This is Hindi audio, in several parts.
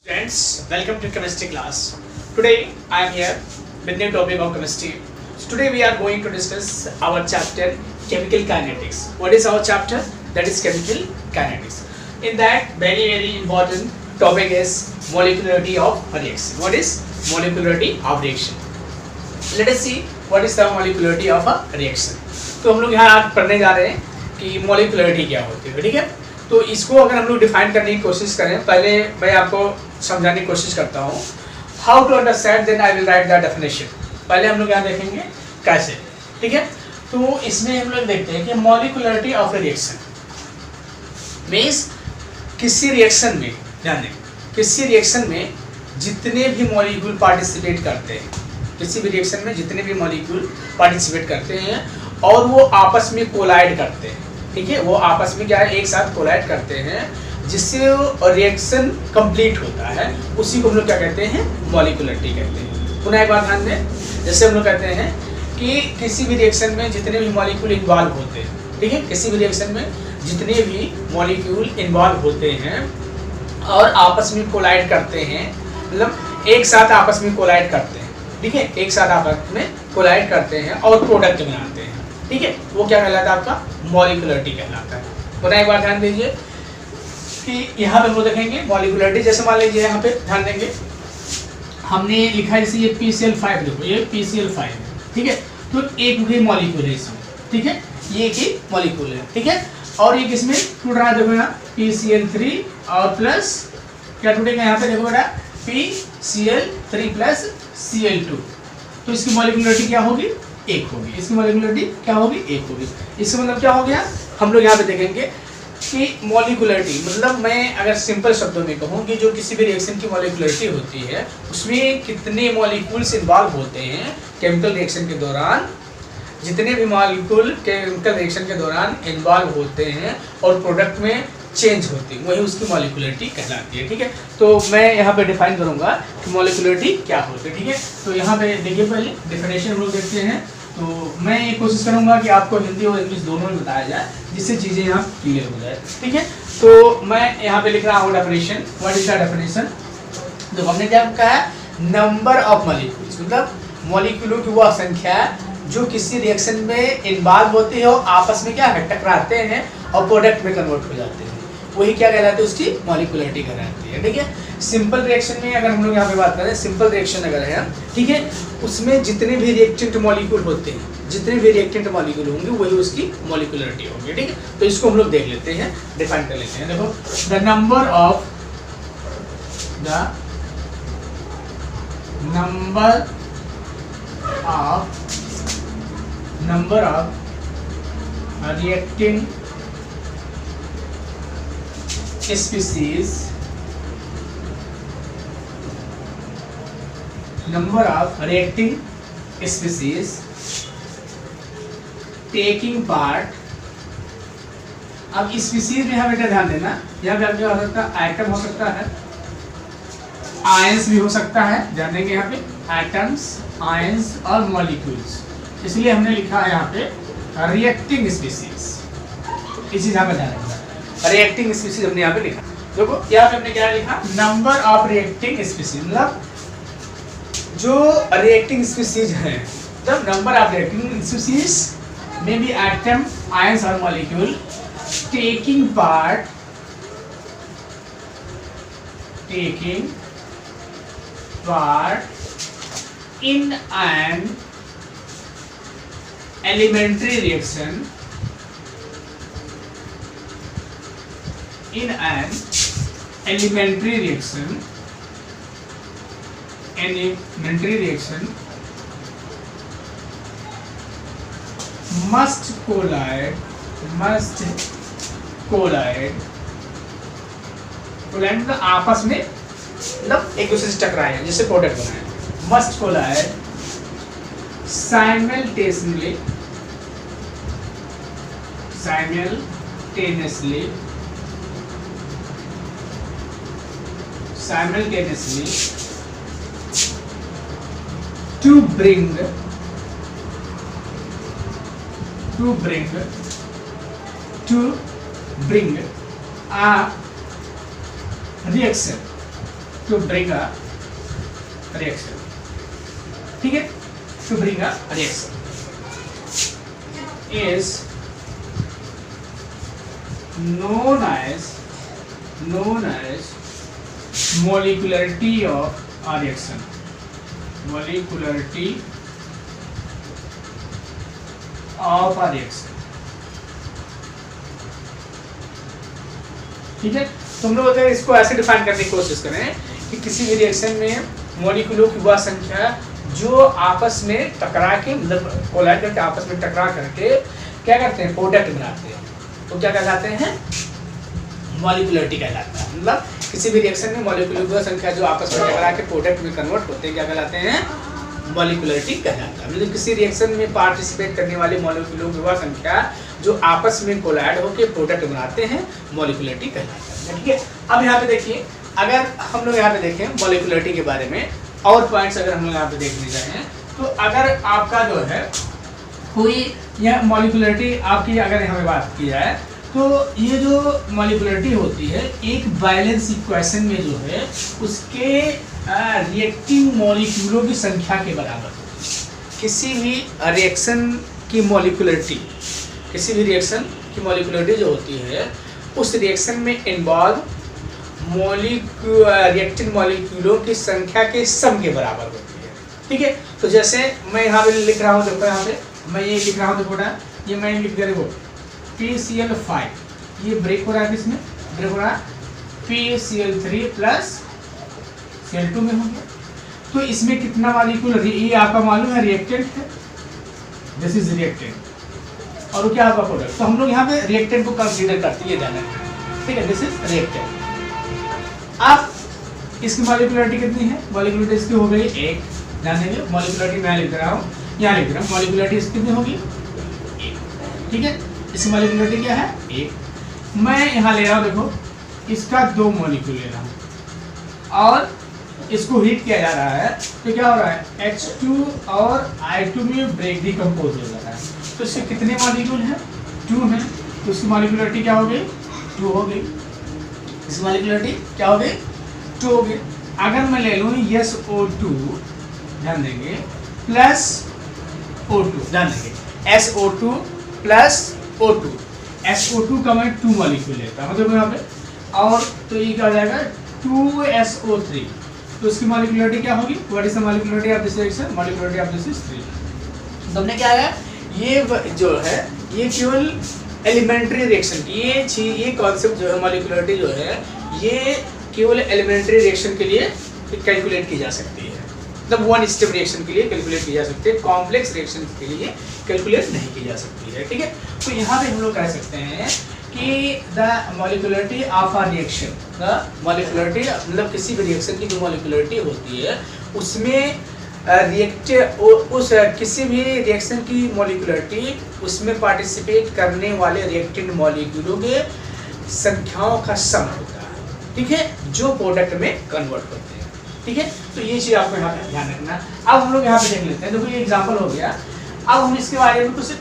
Friends, welcome to chemistry class. Today I am here with new topic of chemistry. So today we are going to discuss our chapter chemical kinetics. What is our chapter? That is chemical kinetics. In that very important topic is molecularity of reaction. What is molecularity of reaction? Let us see what is the molecularity of a reaction. तो हम लोग यहाँ आज पढ़ने जा रहे हैं कि molecularity क्या होती है, ठीक है? तो इसको अगर हम लोग डिफाइन करने की कोशिश करें, पहले मैं आपको समझाने की कोशिश करता हूँ. How to understand, then I will write the definition. पहले हम लोग यहाँ देखेंगे कैसे, ठीक है? तो इसमें हम लोग देखते हैं कि मॉलिक्यूलरिटी ऑफ रिएक्शन मीन्स किसी रिएक्शन में, ध्यान दें, किसी रिएक्शन में जितने भी मॉलिक्यूल पार्टिसिपेट करते हैं, किसी भी रिएक्शन में जितने भी मॉलिक्यूल पार्टिसिपेट करते हैं और वो आपस में कोलाइड करते हैं, ठीक है? वो आपस में क्या है, एक साथ कोलाइड करते हैं, जिससे रिएक्शन कंप्लीट होता है, उसी को हम लोग क्या कहते हैं, मॉलिक्यूलरिटी कहते हैं. पुनः एक बार ध्यान दें, जैसे हम लोग कहते हैं कि किसी भी रिएक्शन में जितने भी मॉलिक्यूल इन्वॉल्व होते हैं, ठीक है, किसी भी रिएक्शन में जितने भी मॉलिक्यूल इन्वॉल्व होते हैं और आपस में कोलाइड करते हैं, मतलब एक साथ आपस में कोलाइड करते हैं, ठीक है, एक साथ आपस में कोलाइड करते हैं और प्रोडक्ट बनाते हैं, ठीक है, वो क्या कहलाता है, आपका मॉलिक्यूलरिटी कहलाता है. पुनः एक बार ध्यान दीजिए कि यहाँ पे हम लोग देखेंगे मॉलिक्यूलरिटी. जैसे मान लीजिए यहाँ पे ध्यान देंगे, हमने लिखा है जैसे ये PCl5, देखो ये PCl5, ठीक है, तो एक ही मॉलिक्यूल है इसमें, ठीक है, ये एक ही मॉलिक्यूल है, ठीक है, और ये किसमें टूट रहा है, देखो यहाँ PCl3 और प्लस क्या टूटेगा यहाँ पे, देखो बेटा PCl3 प्लस Cl2. तो इसकी मॉलिक्यूलरिटी क्या होगी, एक होगी. इसकी मॉलिक्यूलरिटी क्या होगी, एक होगी. इसका मतलब क्या हो गया, हम लोग यहाँ पे देखेंगे कि मॉलिक्यूलरिटी मतलब मैं अगर सिंपल शब्दों में कहूँ कि जो किसी भी रिएक्शन की मॉलिक्यूलरिटी होती है उसमें कितने मॉलिक्यूल्स इन्वॉल्व होते हैं केमिकल रिएक्शन के दौरान, जितने भी मॉलिक्यूल केमिकल रिएक्शन के दौरान इन्वॉल्व होते हैं और प्रोडक्ट में चेंज होती है, वही उसकी मॉलिक्यूलरिटी कहलाती है, ठीक है. तो मैं यहाँ पे डिफाइन करूँगा कि मॉलिक्यूलरिटी क्या होती है, ठीक है. तो यहाँ पे देखिए, पहले डेफिनेशन हम लोग देखते हैं. तो मैं ये कोशिश करूँगा कि आपको हिंदी और इंग्लिश दोनों में बताया जाए, जिससे चीज़ें यहाँ क्लियर हो जाए, ठीक है. तो मैं यहाँ पे लिख रहा हूँ definition. What is the definition? तो हमने क्या कहा है, नंबर ऑफ मॉलिक्यूल्स, मतलब मॉलिक्यूलों की वह संख्या जो किसी रिएक्शन में इन्वॉल्व होते हैं और आपस में क्या है, टकराते हैं और प्रोडक्ट में कन्वर्ट हो जाते हैं, वही क्या कहलाती है, उसकी मॉलिक्यूलरिटी कहलाती है, ठीक है. सिंपल रिएक्शन में अगर हम लोग यहाँ पे बात करें, सिंपल रिएक्शन अगर है, ठीक है, उसमें जितने भी रिएक्टेंट मॉलिक्यूल होते हैं, जितने भी रिएक्टेंट मॉलिक्यूल होंगे वही उसकी मॉलिक्यूलरिटी होगी, ठीक है. तो इसको हम लोग देख लेते हैं, डिफाइन कर लेते हैं. देखो, the number of reacting species, number of reacting species taking part. अब स्पीसीज में यहाँ बेटा ध्यान देना, यहाँ पे क्या हो सकता है, आइटम हो सकता है, आयंस भी हो सकता है, ध्यान देंगे यहाँ पे आइटम्स, आयंस और मॉलिक्यूल्स, इसलिए हमने लिखा है यहाँ पे रिएक्टिंग स्पीसीज. इसी यहाँ पे ध्यान रखना, रिएक्टिंग स्पीसीज हमने यहाँ पे लिखा. देखो यहाँ पे हमने क्या लिखा, नंबर ऑफ रिएक्टिंग स्पीसीज, मतलब जो रिएक्टिंग स्पीसीज हैं, मतलब नंबर ऑफ रिएक्टिंग स्पीसीज में भी एटम, आयंस और molecule taking part in an elementary reaction, must collide मतलब आपस में, मतलब एक दूसरे से टकराए हैं, जिससे प्रोडक्ट बनाए. Must collide simultaneously to bring a reaction to bring a reaction. ठीक है, to bring a reaction is known as molecularity of a reaction. Molecularity of a reaction. ठीक है, तुम लोग अगर इसको ऐसे डिफाइन करने की कोशिश करें कि किसी भी रिएक्शन में मॉलिक्यूलों की वह संख्या जो आपस में टकरा के मतलब कोलाइड करके आपस में टकरा करके क्या करते हैं, प्रोडक्ट बनाते हैं, तो क्या कहलाते हैं, मॉलिक्यूलरिटी कहलाता है। मतलब किसी भी रिएक्शन में मॉलिक्यूलों की संख्या जो आपस में टकरा के प्रोडक्ट में कन्वर्ट होते हैं क्या कहलाते हैं, मॉलिक्यूलरिटी कहलाता है। मतलब किसी रिएक्शन में पार्टिसिपेट करने वाले मॉलिक्यूलों की वह संख्या जो आपस में कोलाइड होकर प्रोडक्ट बनाते हैं, मॉलिक्यूलरिटी कहलाता है। ठीक है, अब यहाँ पे देखिए, अगर हम लोग यहाँ पे देखें मॉलिक्यूलरिटी के बारे में और पॉइंट्स अगर हम लोग यहाँ पे देखने जाएं, तो अगर आपका जो है कोई यह मॉलिक्यूलरिटी आपकी अगर यहाँ पे बात की जाए तो ये जो मॉलिक्यूलरिटी होती है एक बैलेंस इक्वेशन में जो है उसके रिएक्टिंग मॉलिक्यूलों की संख्या के बराबर होती है। किसी भी रिएक्शन की मॉलिक्यूलरिटी जो होती है उस रिएक्शन में इन्वॉल्व रिएक्टिंग मॉलिक्यूलों की संख्या के सम के बराबर होती है। ठीक है, तो जैसे मैं यहाँ पे लिख रहा हूँ, देखो यहाँ पे मैं ये लिख रहा हूँ, देखो ना ये मैं लिख दे रहा हूँ PCl5, ये ब्रेक हो रहा है, किसमें ब्रेक हो रहा है, PCl3 प्लस Cl2 में हो गया। तो इसमें कितना मॉलिक्यूल, ये आपका मालूम है रिएक्टेंट है, दिस इज रिएक्टेंट और क्या आपका प्रोडक्ट। तो हम लोग यहाँ पे रिएक्टेंट को कंसीडर करते हैं, ये ध्यान रखना। ठीक है, दिस इज रिएक्टेंट। अब इसकी मॉलिक्यूलरिटी कितनी है, मॉलिक्यूलरिटी इसकी हो गई 1, ध्यान देंगे मॉलिक्यूलरिटी मैं लिख रहा हूँ, यहाँ लिख रहा हूँ मॉलिक्यूलरिटी इसकी कितनी होगी 1। ठीक है, इसकी मॉलिक्यूलरिटी क्या है 1। मैं यहाँ ले रहा हूँ, देखो इसका 2 मॉलिक्यूल ले रहा हूँ और इसको हीट किया जा रहा है, तो क्या हो रहा है H2 और I2 में ब्रेक डिकम्पोज हो जा रहा है। तो इसके कितने मॉलिक्यूल हैं 2 हैं, तो उसकी मॉलिक्यूलरिटी क्या हो गई 2 हो गई। इसकी मॉलिक्यूलरिटी क्या हो गई 2 हो गई। अगर मैं ले लूँ SO2, ध्यान देंगे, प्लस O2, ध्यान देंगे SO2 प्लस O2, SO2 का मैं 2 मॉलिक्यूल लेता हूँ मतलब यहाँ पे, और तो ये क्या हो जाएगा 2SO3, तो उसकी मॉलिक्यूलरिटी क्या होगी, what is the molecularity of this reaction, molecularity of this is 3। तो हमने क्या है, ये जो है ये केवल एलिमेंट्री रिएक्शन की ये कॉन्सेप्ट जो है मॉलिक्यूलरिटी जो है ये केवल एलिमेंट्री रिएक्शन के लिए कैलकुलेट की जा सकती है, मतलब 1 स्टेप रिएक्शन के लिए कैलकुलेट की जा सकती है, कॉम्प्लेक्स रिएक्शन के लिए कैलकुलेट नहीं की जा सकती है। ठीक है, तो यहाँ पे हम लोग कह सकते हैं कि the molecularity of a reaction, the molecularity मतलब किसी भी रिएक्शन की जो मॉलिक्यूलरिटी होती है उसमें किसी भी रिएक्शन की मॉलिक्यूलरिटी उसमें पार्टिसिपेट करने वाले रिएक्टेंट मॉलिक्यूलों के संख्याओं का सम होता है। ठीक है, जो प्रोडक्ट में कन्वर्ट होते हैं। ठीक है, तो ये चीज़ आपको यहाँ पे ध्यान रखना। अब हम लोग यहाँ पे देख लेते हैं, देखो ये एग्जाम्पल हो गया। अब हम इसके बारे में कुछ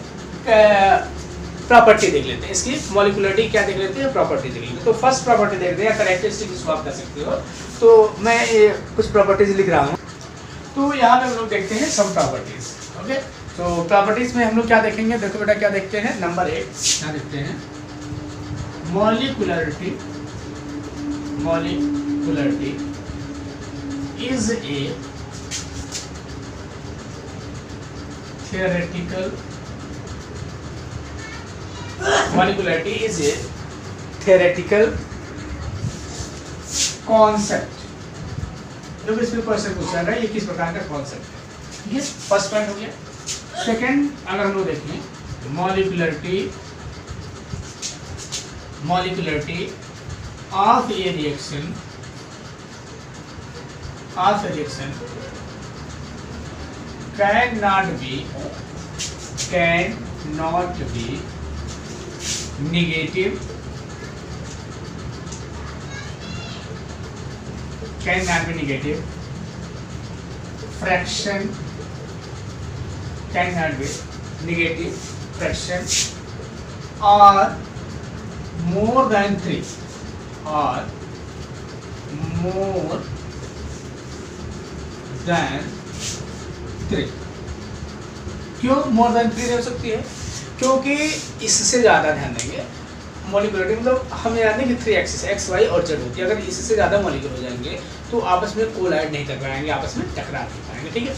प्रॉपर्टी देख लेते हैं, इसकी मॉलिक्यूलरिटी क्या देख लेते हैं, प्रॉपर्टी देख लेते हैं। तो फर्स्ट प्रॉपर्टी देखते हैं या कैरेक्टरिस्टिक इसको आप कर सकते हो। तो मैं ये कुछ प्रॉपर्टीज लिख रहा हूँ, तो यहाँ पे हम लोग देखते हैं सम प्रॉपर्टीज। ओके, तो प्रॉपर्टीज में हम लोग क्या देखेंगे, देखो बेटा क्या देखते हैं, नंबर 1 क्या देखते हैं, molecularity is a theoretical molecularity is a theoretical concept। जो इस पे क्वेश्चन पूछा है ये किस प्रकार का कॉन्सेप्ट है, ठीक है, फर्स्ट पॉइंट हो गया। सेकंड अगर हम लोग देखें molecularity of A reaction cannot be negative, fraction cannot be negative fraction or more than 3 or more than 3। क्यों मोर देन 3 हो सकती है? क्योंकि इससे ज़्यादा ध्यान देंगे मॉलिक्यूलरिटी, मतलब हमें याद है कि 3 एक्सिस एक्स वाई और जेड होती है। अगर इससे ज़्यादा मॉलिक्यूल हो जाएंगे तो आपस में कोलाइड नहीं कर पाएंगे, आपस में टकरा नहीं पाएंगे। ठीक है,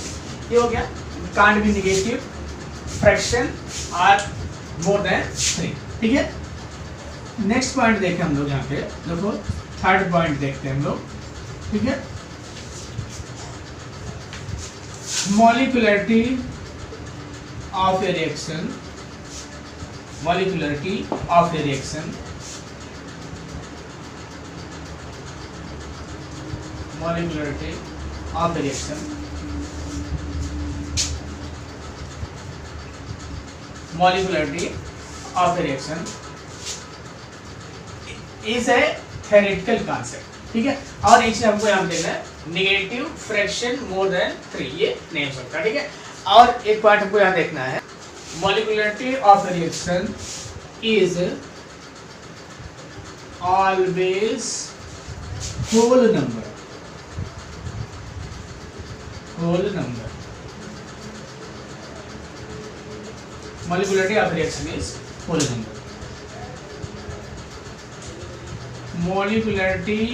ये हो गया। Can't be negative fraction are more than 3। ठीक है, नेक्स्ट पॉइंट देखें हम लोग यहाँ पे, देखो थर्ड पॉइंट देखते हैं हम लोग। ठीक है, molecularity of A reaction, molecularity of a reaction, molecularity of a reaction, molecularity of a reaction is a theoretical concept। ठीक है, और एक चीज हमको यहाँ देखना है, नेगेटिव फ्रैक्शन मोर देन 3, ये नहीं हो सकता। ठीक है, और एक पॉइंट हमको यहाँ देखना है, molecularity of a reaction is always whole number, whole number। Molecularity of a reaction is whole number। Molecularity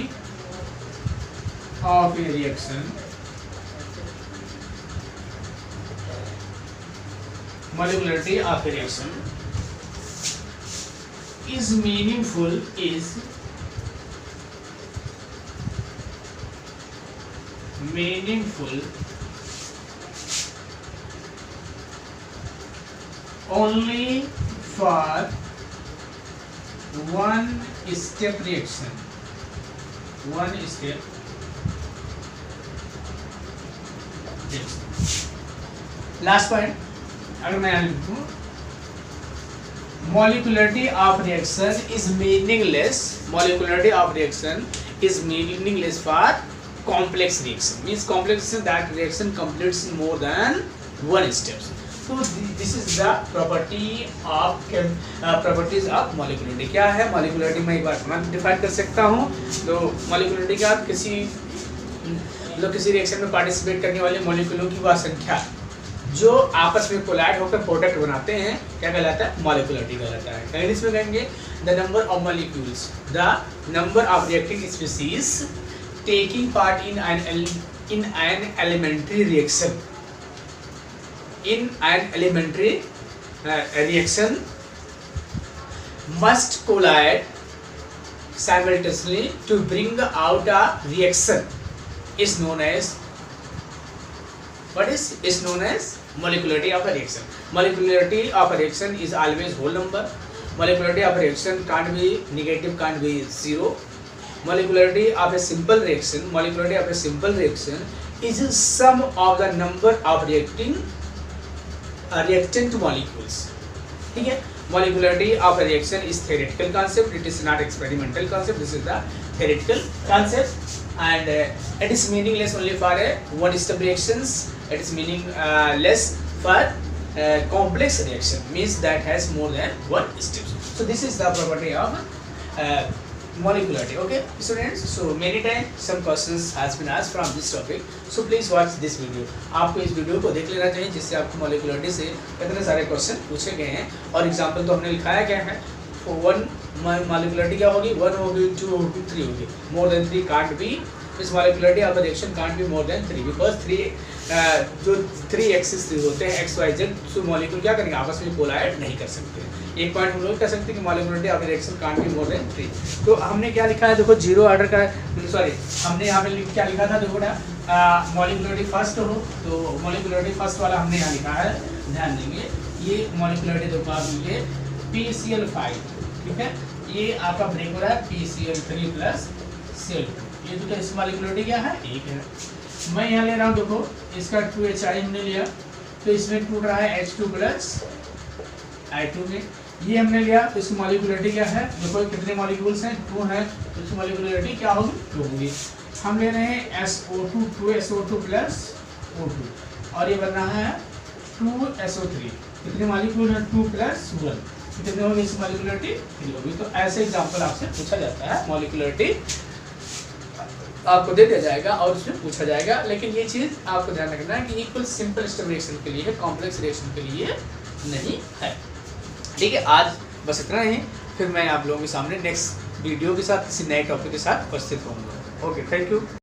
of a reaction, molecularity of a reaction is meaningful, is meaningful only for one step reaction, one step reaction। Last point अगर मैं यहाँ लिखूँ, molecularity of reaction is meaningless, molecularity of reaction is meaningless for complex reaction, means complex reaction that reaction completes in more than one steps। So this is the properties of molecularity। क्या है molecularity? मैं एक बार मैं डिफाइन कर सकता हूँ। तो molecularity क्या, किसी रिएक्शन में पार्टिसिपेट करने वाले मॉलिक्यूलों की वह संख्या जो आपस में कोलाइड होकर प्रोडक्ट बनाते हैं, क्या कहलाता है? मॉलिक्यूलरिटी कहलाता है। इंग्लिश में कहेंगे the number of molecules, the number of reacting species taking part in an elementary reaction, in an elementary reaction must collide simultaneously to bring out a reaction is known as, what is known as molecularity of a reaction। Molecularity of a reaction is always whole number। Molecularity of a reaction can't be negative, can't be zero। Molecularity of a simple reaction, molecularity of a simple reaction is the sum of the number of reactant molecules। ठीक है, molecularity of a reaction is theoretical concept, it is not experimental concept, this is the theoretical concept, and it is meaningless only for one step reactions, it is meaningless for complex reaction, means that has more than one steps। So this is the property of molecularity। Okay students, so many times some questions has been asked from this topic, so please watch this video। आपको इस वीडियो को देख लेना चाहिए, जिससे आपको molecularity से कितने सारे क्वेश्चन पूछे गए हैं और एग्जाम्पल तो हमने लिखाया गया है। वन molecularity क्या होगी? 1 होगी, 2 होगी, 3 होगी। मोर देन 3 can't be, इस molecularity of a reaction can't be more than 3 because 3 जो 3 एक्सिस होते हैं एक्स वाई जेड, तो मॉलिक्यूल क्या करेंगे? आपस में कोलाइड नहीं कर सकते। एक पॉइंट हम लोग कह सकते हैं कि molecularity of reaction can't be more than 3। तो हमने क्या लिखा है? देखो जीरो ऑर्डर का, सॉरी हमने यहाँ पे क्या लिखा था? देखो ना, मॉलिक्यूलरिटी फर्स्ट हो, तो मॉलिक्यूलरिटी फर्स्ट वाला हमने यहाँ लिखा है, ध्यान देंगे। ये मॉलिक्यूलरिटी देखो आप, ये PCl5, ठीक है, ये आपका ब्रेक हो रहा है PCl3 प्लस Cl2। ये तो इस मॉलिक्यूलरिटी क्या है? एक है। मैं यहाँ ले रहा हूँ, देखो इसका 2HI हमने लिया, तो इसमें टूट रहा है H2 प्लस I2 में। ये हमने लिया, तो इसकी मॉलिक्यूलरिटी क्या है? देखो कितने मॉलिक्यूल्स हैं? 2 हैं, तो इसकी मॉलिक्यूलरिटी क्या होगी? 2 होगी। हम ले रहे हैं SO2, 2SO2 प्लस O2, और ये बन रहा है 2SO3। कितने मॉलिक्यूल हैं? 2 प्लस 1, कितने होगी इसकी मॉलिक्यूलरिटी? 3 होगी। तो ऐसे एग्जाम्पल आपसे पूछा जाता है मॉलिक्यूलरिटी आपको दे दिया जाएगा और उसमें पूछा जाएगा। लेकिन ये चीज़ आपको ध्यान रखना है कि इक्वल सिंपल स्टेप रिएक्शन के लिए है, कॉम्प्लेक्स रिएक्शन के लिए नहीं है। ठीक है, आज बस इतना ही। फिर मैं आप लोगों के सामने नेक्स्ट वीडियो के साथ किसी नए टॉपिक के साथ उपस्थित होऊंगा। Okay, thank you.